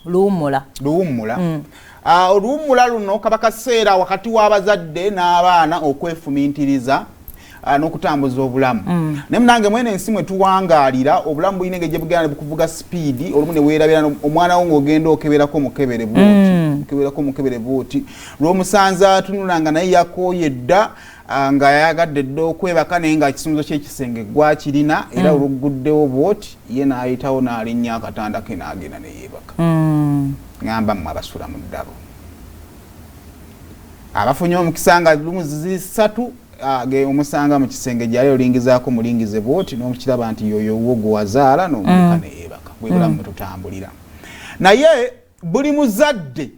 luwummula oluwummula luno kaba kaseera wakati w'abazadde n'abaana okwefumintiriza n'okutambuza obulamu naye munange mwene ensi mwe tuwangaalira obulamu bulina engeri gye bugenda bukuvuga sipiidi olumu ne weerabira omwana wo ng'ogenda okeberako mukebere bwoti lw'omusanze atunulanga naye yakooye dda nga yayagadde dda okwebaka naye nga ekisumuluzo ky'ekisenge gwakirina era oluguddewo bwoti ye n'ayitawo n'alinnya akatanda ke n'agenda ne yeebaka ngamba mmwe abasula mu ddabo abafunye omukisa nga lumu zisatu omusanga mu kisenge gyali olingizaako mulingize bwoti n'okiraba nti yoyo wo gwe wazaala n'omuka ne yeebaka bwe bulamu tutambulira naye buli muzadde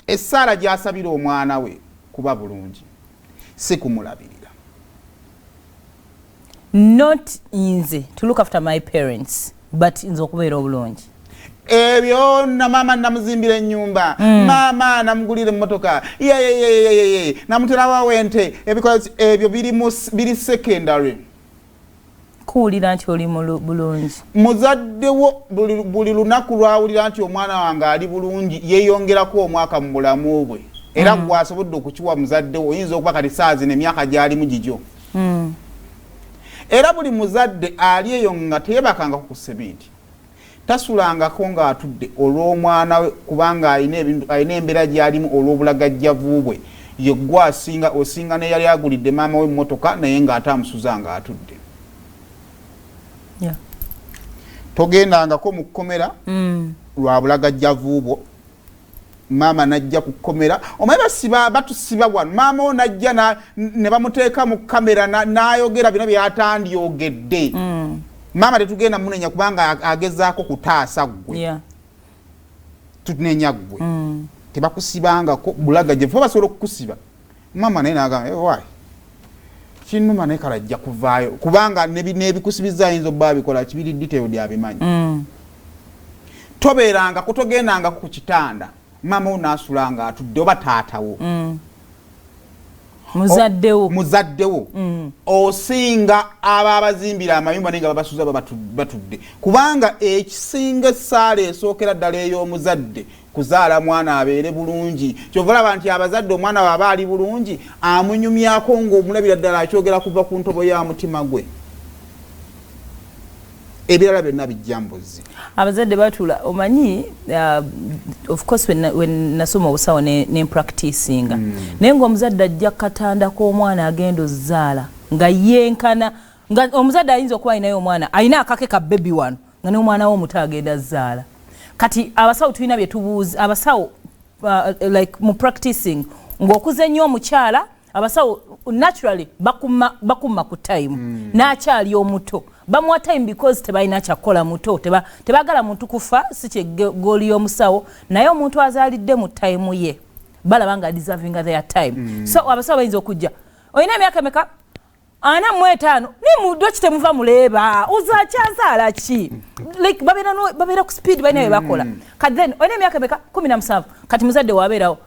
essaala gy'asabira omwana we kuba bulungi si kumulabirira not nze to look after my parents but nze okubeera obulungi ebyo na mama namuzimbira ennyumba mama namugulira emmotoka namutera wawente because ebyo biri secondary kuwulira nti oli bulungi muzadde wo buli lunaku lwawulira nti omwana wange ali bulungi yeeyongerako omwaka mu bulamu bwe era gwasobodde okukiwa muzadde wo oyinza okuba kati saazi n'emyaka gyalimu gigyo era buli muzadde ali eyo nga teyeebakangako ku sementi tasulangako ng'atudde olw'omwana we kubanga alina embeera gy'alimu olw'obulagajjavu bwe ye gwe osinga ne yali agulidde maama we emmotoka naye ng'ate amusuza ng'atudde togendangako mu kkomera lwa bulagajjavu bwo maama najja ku kkomera omaye batusiba wano maama wo najja ne bamuteeka mu kamera n'ayogera bino byatandyogedde mama tetugenda munenya kubanga agezaako kutaasa gwe tunenya gwe tebakusibangako bulagajjavu fo basobola okukusiba mama naye nagamba wayi kinuma naye kalajja kuvaayo kubanga n'ebikusibiza ayinza obba bikola kibiri detail lyabimanyi tobeerangako togendangako ku kitanda mama wo naasulanga atudde oba taatawo muzaddewo osinga ababazimbira amayumba naye nga babasuza batudde kubanga ekisinga essaala esookera ddala ey'omuzadde kuzaala mwana abeere bulungi kyova olaba nti abazadde omwana waaba ali bulungi amunyumyako ng'omulabira ddala akyogera kuva ku ntobo ya mutima gwe ebirala byonna bijja mbuzi abazadde batula omanyi of course when nasoma obusawo ne practicinga naye ng'omuzadde ajja katanda k'omwana agenda ozaala nga yenkana nga omuzadde ayinza okuba ayinayo omwana ayina akake ka bebi wano nga n'omwana we omuto agenda zaala kati abasawo tulina bye tubuuza abasawo like mu practicing ng'okuze nnyo omukyala abasawo naturally bakuma ku time n'akyali omuto bamuwa time because tebalina kyakola muto tebagala muntu kufa si kyegoli y'omusawo naye omuntu azaalidde mu time ye balaba nga deserving their time so abasawo bayinza okujja olina emyaka meka 45 ni muddo kitemuva muleeba uzakyazaala ki like babeera ku speed balina bye bakola kati then olina emyaka meka 17 kati muzadde wabeerawo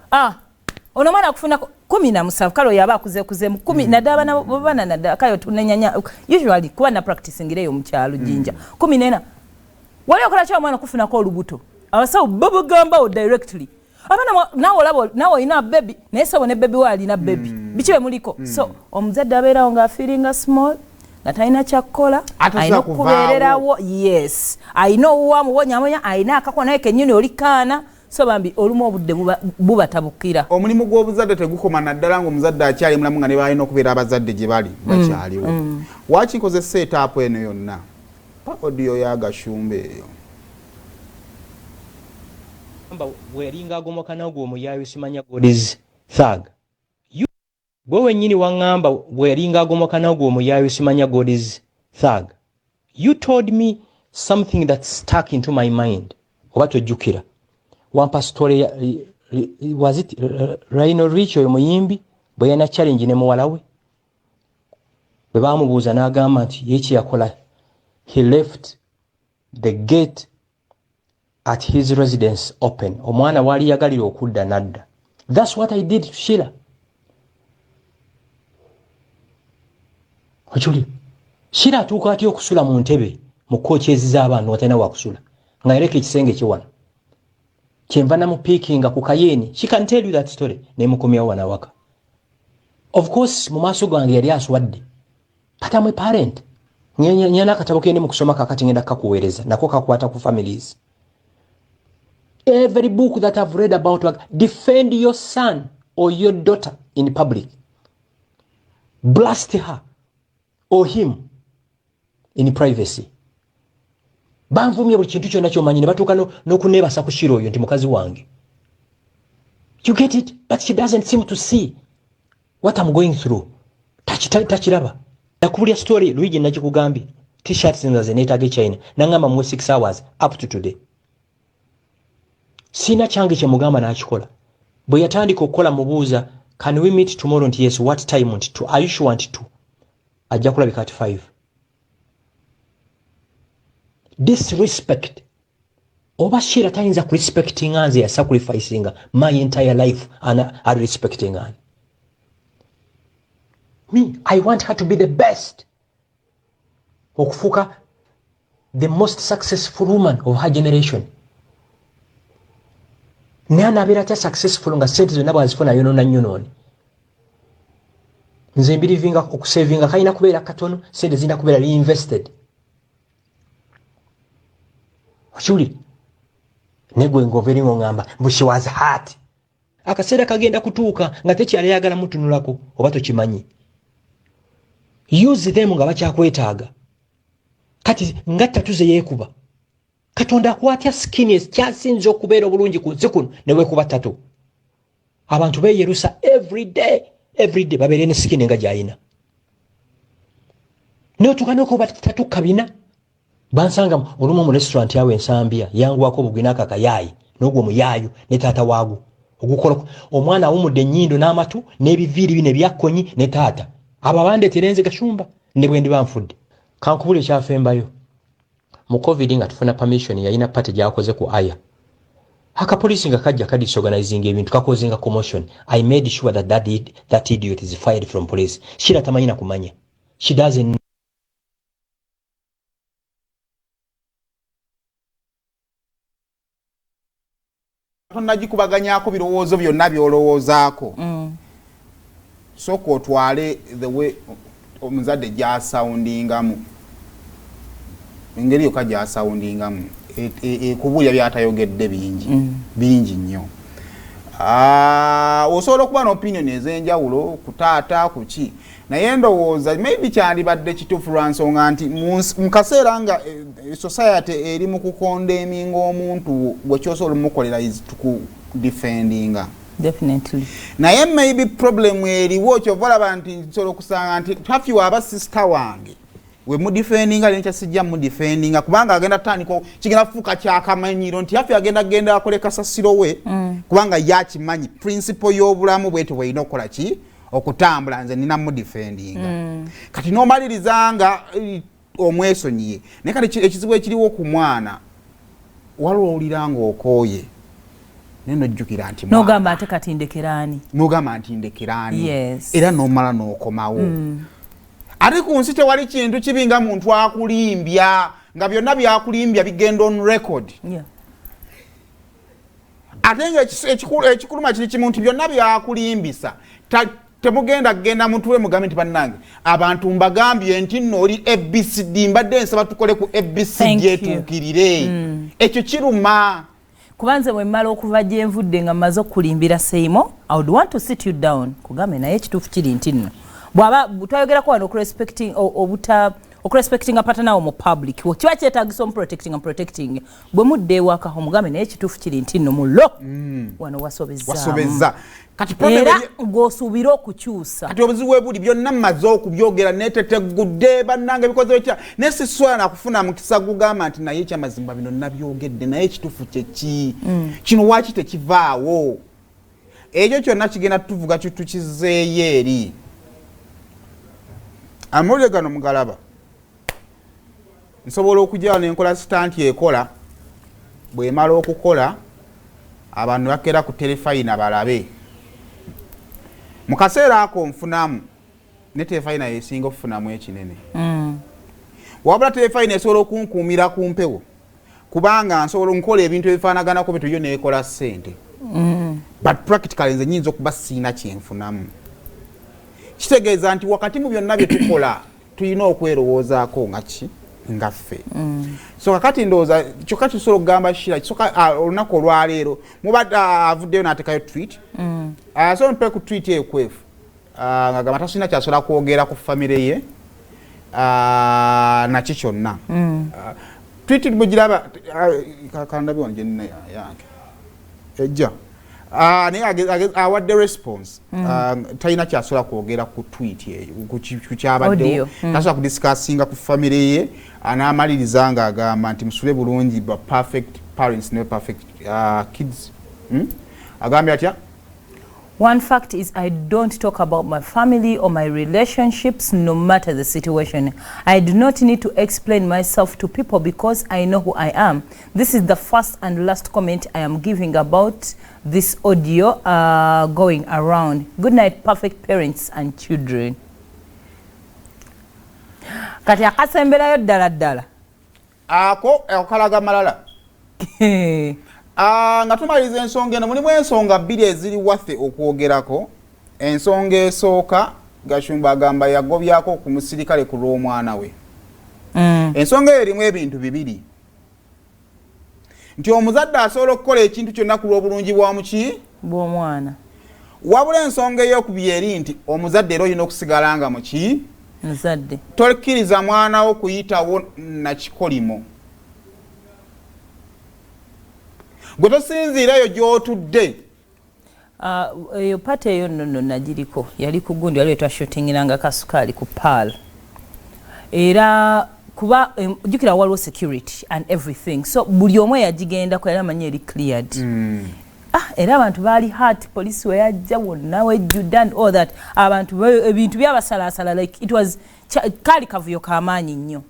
ono mwana akufunako 17 kale yaba akuzekuzemu 10 naddala bana naddala kayo tunenyanya usually kuba na practicing ireyo mu kyalo jinja 14 wali okola kya mwana kufunako olubuto abasawo babugambawo directly abana nawo ina baby naye sawo ne baby wali na baby bikiwe muliko so omuzadde abeerawo nga feeling small nga talina kyakkola ayina kubeererawo yes ayina owamuwonyawonya ayina akakona naye kennyini olikaana so bambi olumu obudde bubatabukira omulimu gw'obuzadde tegukoma naddala ng'omuzadde akyali mulamu nga ne balina okubeera abazadde gye bali bakyaliwo wakikoze seetaapu eno yonna pa odiyo ya Gashumba eyo bweringa agomoka nagwo omuyayo simanya godiz thug gwe wennyini waŋŋamba bweringa agomoka nagwo omuyayo simanya godiz thug you told me something that stuck into my mind oba tojjukira wampa story was it Rhino Rich oyo muyimbi bwe yana challenge ne muwala we bwe bamubuuza n'agamba nti yeki yakola he left the gate at his residence open omwana wali yagalira okudda nadda that's what I did to Sheila Ochuli Sheila atuuka ati okusula mu ntebe mu kooki eziz'abaana watena wakusula ngaireke ekisenge kiwana kyemba namupiikinga ku kayeni. She can tell you that story. Nemukomyawo wanawaka. Of course mu maaso gange yali aswadde, but I'm a parent. Nyana akatabo ke ndi mu kusoma kakati ngenda kakuweereza nako kakwata ku families. Every book that I've read about, like, defend your son or your daughter in public, blast her or him in privacy. Banvumye buli kintu kyonna ky'omanyi ne batuuka n'okuneebasa ku kiro oyo nti mukazi wange. You get it? But she doesn't seem to see what I'm going through. Tachiraba. Nakubulya story Luigi nakikugambye. T-shirts nzaze neetaaga China. Nangamba mu 6 hours up to today. Sina change kye mugamba n'akikola. Bwe yatandika okukola mubuuza, can we meet tomorrow? Nti yes, what time? Nti to, are you sure? Nti to. Ajja kulabika at 5. Disrespect. Oba shira tayinza ku respecting anze ya sacrificing my entire life and are respecting her. Me, I want her to be the best. Okufuka the most successful woman of her generation. Nana abira successful nga sente zonna bwazifuna yonona nnyononi. Nze mbirivinga okusavinga kayina kubeera katono, sente zina kubeera reinvested. Ochuli negwe ngoveri ngamba mbu she was hurt. Akaseera kagenda kutuuka nga tekyali ayagala mutunulako oba tokimanyi. Use them nga bakyakwetaaga. Kati nga tatuze yeekuba. Katonda akwatya skinnies kyasinza okubeera obulungi ku nsi kuno ne weekuba tatu. Abantu beeyerusa every day babeere ne skinny nga gy'ayina. N'otuuka n'okuba tatu kabina. Bansanga olumu mu restaurant yawe ensambya yanguwako obugwina akakayaayi n'ogwo muyaayo ne taata waago. Ogukola omwana awumudde ennyindo n'amatu n'ebiviiri bino ebyakkonyi ne taata. Ababande terenze Gashumba ne bwe ndi banfudde. Kankubule kyafembayo. Mu COVID nga tufuna permission yayina party gyakoze ku aya. Haka police nga kajja kadi disorganizing ebintu kakoze nga commotion. I made sure that idiot is fired from police. Shira tamanyina kumanya. She doesn't. Najikubaganyako birowoozo byonna byolowoozaako. Soko otwale the way omuzadde gyasoundingamu. Engeri yokka gyasoundingamu. Ekubulya byatayogedde bingi nnyo. Osobola okuba n'opinion ez'enjawulo ku taata ku ki. Naye ndowooza maybe kyandibadde kituufu lwa nsonga nti mu kaseera nga society eri mu kukondeminga omuntu gwe kyosobola omukolera is to defendinga. Definitely. Naye maybe problem eriwo kyova olaba nti nsobola okusanga nti hafiwa aba sister wange we mu defendinga lenkya sijja mu defendinga kubanga agenda tandika kigenda kufuuka kyakamanyiro nti hafi agenda akole kasasiro we kubanga yakimanyi principle y'obulamu bwete bweyina okukola ki okutambula nze nina mu defendinga. Kati n'omalirizanga omwesonyiye naye kati ekizibu ekiriwo ku mwana waliwo owulira ng'okooye neno jjukira nti n'ogamba ate kati ndekerani. N'ogamba nti ndekerani. Yes. Era n'omala n'okomawo. Ate ku nsi tewali kintu kibi nga muntu akulimbya nga byonna byakulimbya bigenda on record. Yeah. Ate nga ekikuluma kiri kimu nti byonna byakulimbisa temugenda kugenda mutule mugambe nti bannange abantu mbagambye nti nno oli ABCD mbadde nsaba tukole ku ABCD etuukirire. Ekyo kiruma. Kubanze bwe mmala okuva gye nvudde nga mmaze okulimbira Seimo, I would want to sit you down kugambe naye ekituufu kiri nti nno bwaba twayogerako wano okurespecting partner wo mu public kiba kyetaagisa omuprotecting bwe mudde ewaka omugambe naye ekituufu kiri nti nno mulo wano wasobezza kati era ng'osuubira okukyusa. Kati obuzibu bwe buli byonna mmaze okubyogera netetegudde bannange bikoze bitya naye siswala nakufuna mukisa gugamba nti naye ekyamazimba bino nabyogedde naye ekituufu kyeki kino waaki tekivaawo. Ekyo kyonna kigenda tuvuga kitukizeeyo eri. Amawulire gano mugalaba nsobola okujjawo nenkola sitanti ekola bwemala okukola abantu bakera ku telefayina balabe. Mu kaseera ako nfunamu ne telefayina yesinga okufunamu ekinene. Wabula telefayina esobola okunkuumira ku mpewo kubanga nsobola nkola ebintu ebifaanaganako bwe tuyo neekola ssente but practically nze nyinza okuba siina kyenfunamu. Kitegeeza nti wakati mu byonna bye tukola tulina okwerowoozaako nga ffe. So kakati ndowooza kyokka kisobola okugamba Shira kisoka olunaku olwaleero mubadde avuddeyo n'ateekayo tweet so mpe ku tweet ekwefu nga gamba tasolina kyasobola kwogera ku famire ye nakyo kyonna. Tweet bwegiraba kandabi wano gyenina yange ejja naye awadde response talina kyasobola kwogera ku tweet eyo ku kyabaddewo tasobola kudiscussinga ku famire ye n'amaliriza ng'agamba nti musule bulungi ba perfect parents ne perfect kids. Agambye atya? One fact is I don't talk about my family or my relationships no matter the situation. I do not need to explain myself to people because I know who I am. This is the first and last comment I am giving about this audio going around. Good night, perfect parents and children. Kati akasemberayo ddala. Ako okalaga malala. Nga tumaliriza ensonga eno mulimu ensonga bbiri eziri waffe okwogerako. Ensonga esooka Gashumba agamba yagobyako ku musirikale ku lw'omwana we. Ensonga eyo erimu ebintu bibiri. Nti omuzadde asobola okukola ekintu kyonna ku lw'obulungi bw'omwana. Wabula ensonga ey'okubiri eri nti omuzadde era olina okusigala nga muzadde tokkiriza mwana wo kuyitawo nakikolimo. Gwe tosinziirayo gy'otudde. Eyo pata eyo nno nagiriko yali ku gundi waliwo twashutingiranga kasukaali ku paal era kuba jjukira waliwo security and everything so buli omu yagigendako era amanyi eri cleared. Era abantu baali hurt police we yajja wonna wejjudde and all that abantu ebintu byabasalaasala like it was kaali kavuyo k'amaanyi nnyo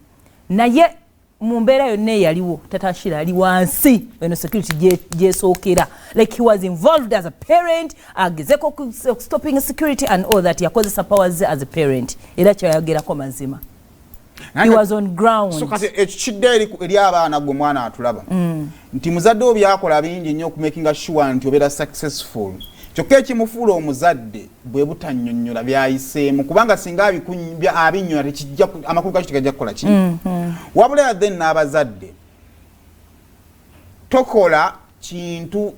naye mu mbeera yonna eyaliwo Tata Shira ali wansi eno security gyesookera like he was involved as a parent agezeko stopping security and all that yakozesa powers as a parent era kyayogerako mazima. He was on ground. So kati ekidde eri abaana gwe mwana atulaba nti muzadde wo byakola bingi nnyo okumakinga sure nti obeera successful. Kyokka ekimufuula omuzadde bwe butannyonnyola byayiseemu kubanga singa abinnyonnyola tekijja amakulu gakyo tegajja kukola ki. Wabula then n'abazadde tokola kintu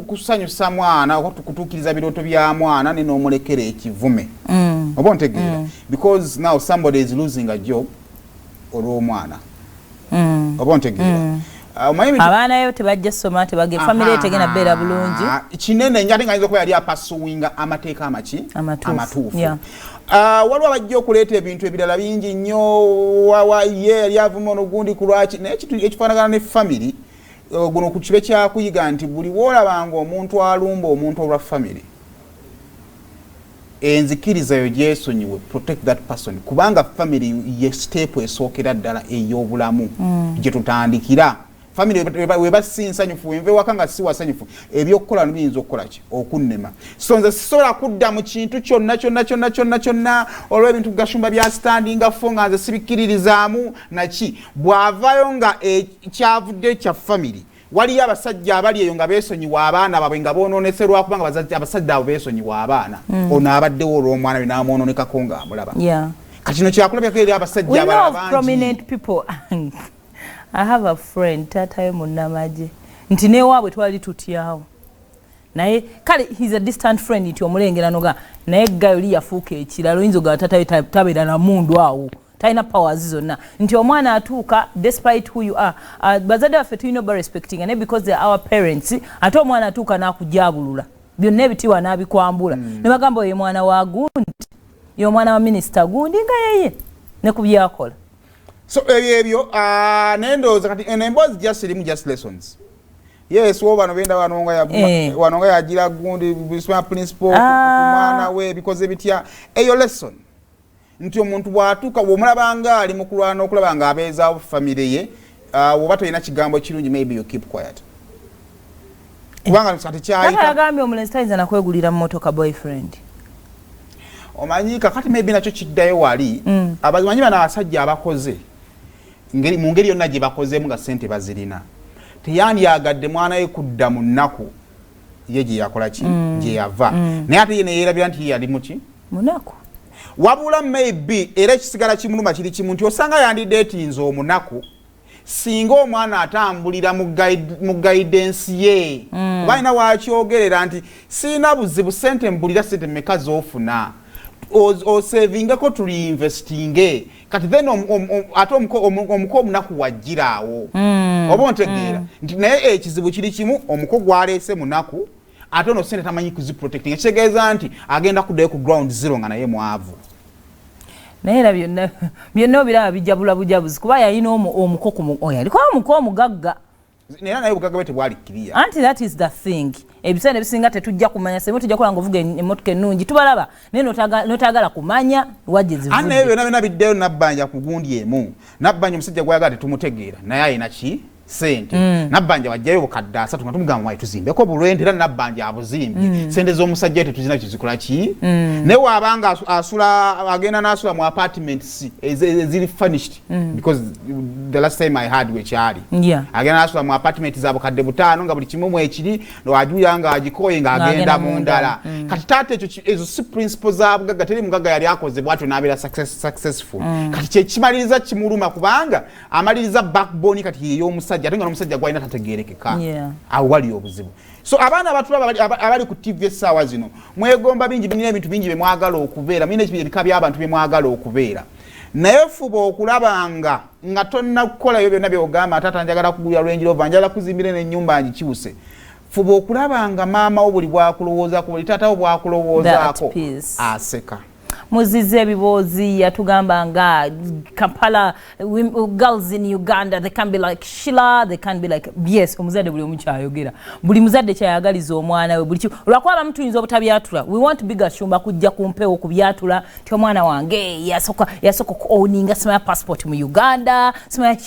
kusanyusa mwana kutuukiriza birooto bya mwana ne n'omulekera ekivume. Oba ontegeera because now somebody is losing a job olw'omwana. Oba ontegeera abaana yo tebajja soma tebage family tegena beera bulungi kinene nnyo ate nga ayinza okuba yali apasuwinga amateeka amatuufu. Waliwo abajja okuleeta ebintu ebirala bingi nnyo ye yali avuma ono gundi ku lwaki naye ekintu ekifaanagana ne family guno ku kibe kyakuyiga nti buli woolabanga omuntu alumba omuntu olwa family enzikiriza yo gyesonyiwe protect that person kubanga family ye step esookera ddala ey'obulamu gye tutandikira. Family weba sinsanyufu wenve wakanga si wasanyufu ebyokukola nbiyinza okukola ki okunnema. So nze sisobola kudda mu kintu kyonna olw'ebintu Gashumba bya standinga fo nga nze sibikiririzaamu naki bw'avaayo nga kyavudde kya family waliyo abasajja abali eyo nga beesonyiwa abaana baabwe nga boonooneserwa kubanga abasajja abo beesonyiwa abaana ono abaddewo olw'omwana we n'amwonoonekako ng'amulaba. Kati kino kyakulabako eri abasajja abalala bangi. I have a friend tatayo munnamagye nti newaabwe twali tutyawo naye kale he's a distant friend nti omulengerano ga naye gayo li yafuuka ekiralo yinza ga tatayo tabeera na mundu awo talina powers zonna nti omwana atuuka despite who you are bazadde baffe tulina oba respecting and because they are our parents ate omwana atuuka n'akujabulula byonna ebitiibwa n'abikwambula ne bagamba oyo mwana wa gundi yo mwana wa minisita gundi nga yeye ne ku byakola. So ebyo nendooza kati emboozi just erimu just lessons. Yes woba no benda wanonga yagira gundi bisma principal ku mwana we because ebitya eyo lesson nti omuntu bwatuuka bw'omulabanga ali mu kulwana okulaba nga abeezaawo family ye woba tolina kigambo kirungi maybe you keep quiet. Kubanga kati kyayita agambye omulenzi tayinza nakwegulira mmotoka boyfriend. Omanyi kakati maybe nakyo kiddayo wali abamanyi bana abasajja abakoze mu ngeri yonna gye bakozeemu nga ssente bazirina teyandyagadde mwana we kudda mu nnaku ye gye yakola ki gye yava naye ate ye ne yeerabira nti yali muki munaku wabula maybe era ekisigala kimuluma kiri kimu nti osanga yandideetinze omunaku singa omwana atambulira mu guidance ye kuba alina wakyogerera nti siina buzibu ssente mbulira ssente mmeka z'ofuna osavingeko tuliinvestinge kati then ate omuko omunaku wajjiraawo oba ontegeera nti naye ekizibu kiri kimu omuko gwaleese munaku ate ono ssente tamanyi kuziprotecting ekitegeeza nti agenda kuddayo ku ground zero nga naye mwavu naye era byonna obiraba bijabula bujabuzi kuba yalina omuko yaliko omuko omugagga era naye obugagga bwe tebwalikkiriya anti that is the thing ebiseera ebisinga tetujja kumanya semu tujja kulanga ovuga emmotoka ennungi tubalaba naye notagala kumanya wajje zivudde naye byonna byonna biddeyo nabbanja ku gundi emu nabbanja omusajja gwayagala tetumutegeera naye alina ki sente nabbanja wajjayo bukadde 3 nga tumugamba mwayi tuzimbeko bulwente era nabbanja abuzimbye sente z'omusajja tetuzina kizikola ki naye waabanga asula agenda n'asula mu apartments eziri furnished because the last time I had wekyali agenda n'asula mu apartments za bukadde 5 nga buli kimu ekiri wajuya nga agikoye nga agenda mu ndala kati taate ekyo ezo si principles za bugagga teri mugagga yali akoze bwatyo n'abeera successful kati kye kimaliriza kimuluma kubanga amaliriza backbone kati y'omusajja ate nga n'omusajja gwalina tategeerekeka awo wali obuzibu so abaana abatulaba abali ku TV essaawa zino mwegomba bingi binina ebintu bingi bye mwagala okubeera mulina ebika by'abantu bye mwagala okubeera naye fuba okulabanga nga tonna kukolayo byonna byogamba ate atanjagala kugulya Range Rover njagala kuzimbira n'ennyumba ngikyuse fuba okulabanga maama wo buli bwakulowoozaako buli taata wo bwakulowoozaako aseka muzize ebibozi yatugamba nga Kampala girls in Uganda they can be like Sheila they can be like yes omuzadde buli omu kyayogera buli muzadde kyayagaliza omwana we buli lwakuba abamu tuyinza obutabyatula we want big Gashumba kujja kumpeewo kubyatula ti omwana wange yasoka owninga simaya passport mu Uganda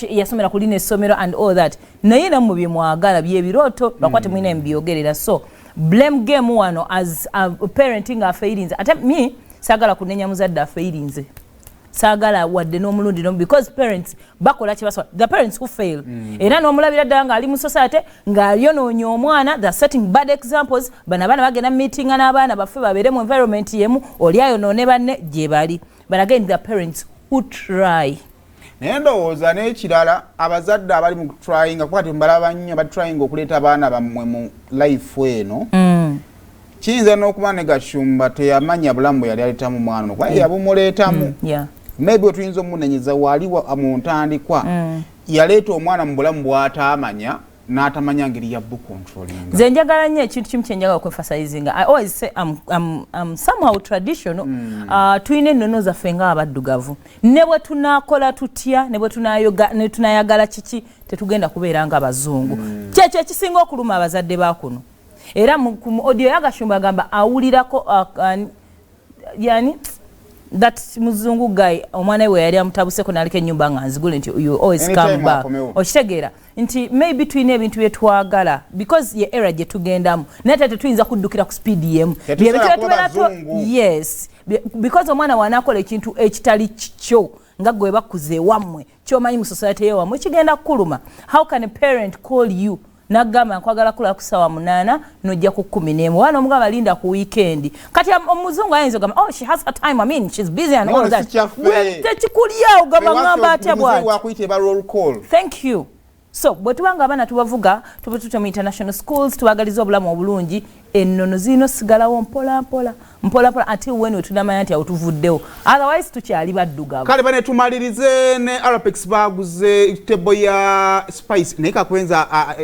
yasomera kulina essomero and all that naye nammwe bye mwagala byebirooto lwakuba temulina mbyogerera so blame game wano as parenting afairinze ate me sagala kunenya muzadde afairinze sagala wadde n'omulundi no because parents bakola kibaso the parents who fail era n'omulabira ddala nga ali mu society nga yonoonya omwana the setting bad examples bana bagenda meeting n'abaana baffe babeere mu environment yemu oli ayonoone banne gye bali but again the parents who try naye ndowooza n'ekirala abazadde abali mu trying kuba tembalaba nnyo batrying okuleeta abaana bammwe mu life eno kiyinza n'okuba ne Gashumba teyamanya bulamu bwe yali aletamu mwana no kuba yabumuleetamu maybe otuyinza omunenyeza waali mu ntandikwa yaleeta omwana mu bulamu bw'ataamanya n'atamanya ngeri ya book controlling nze njagala nnyo ekintu kimu kye njagala okwefasayizinga I always say I'm somehow traditional tuyina ennono zaffe ng'abaddugavu ne bwe tunaakola tutya ne bwe tunayagala kiki tetugenda kubeera ng'abazungu kyekyo ekisinga okuluma abazadde bakuno era mu audio ya Gashumba agamba awulirako yani that muzungu guy omwana we yali amutabuseko naliko ennyumba nga nzigule nti you always come back okitegeera nti maybe tuyina ebintu bye twagala because ye era gye tugendamu naye ate tetuyinza kuddukira ku speed yemu yes because omwana wanaakola ekintu ekitali kikyo nga gwe bakuze wammwe kyomanyi mu society yewammwe kigenda kukuluma how can a parent call you nagamba nkwagala kula ku sawa 8 nojja ku 11 wana omugaba linda ku weekend kati omuzungu ayinza gamba oh she has a time I mean she's busy and all that tekikuliya ogamba ngamba atya bwati thank you so bwe tubanga abana tubavuga tuba mu international schools tubagaliza obulamu obulungi ennono zino sigalawo mpola until when tunamanya nti awutuvuddewo otherwise tukyali baddugavu kale bane tumalirize ne Arapex baguze tebo ya spice naye kakwenza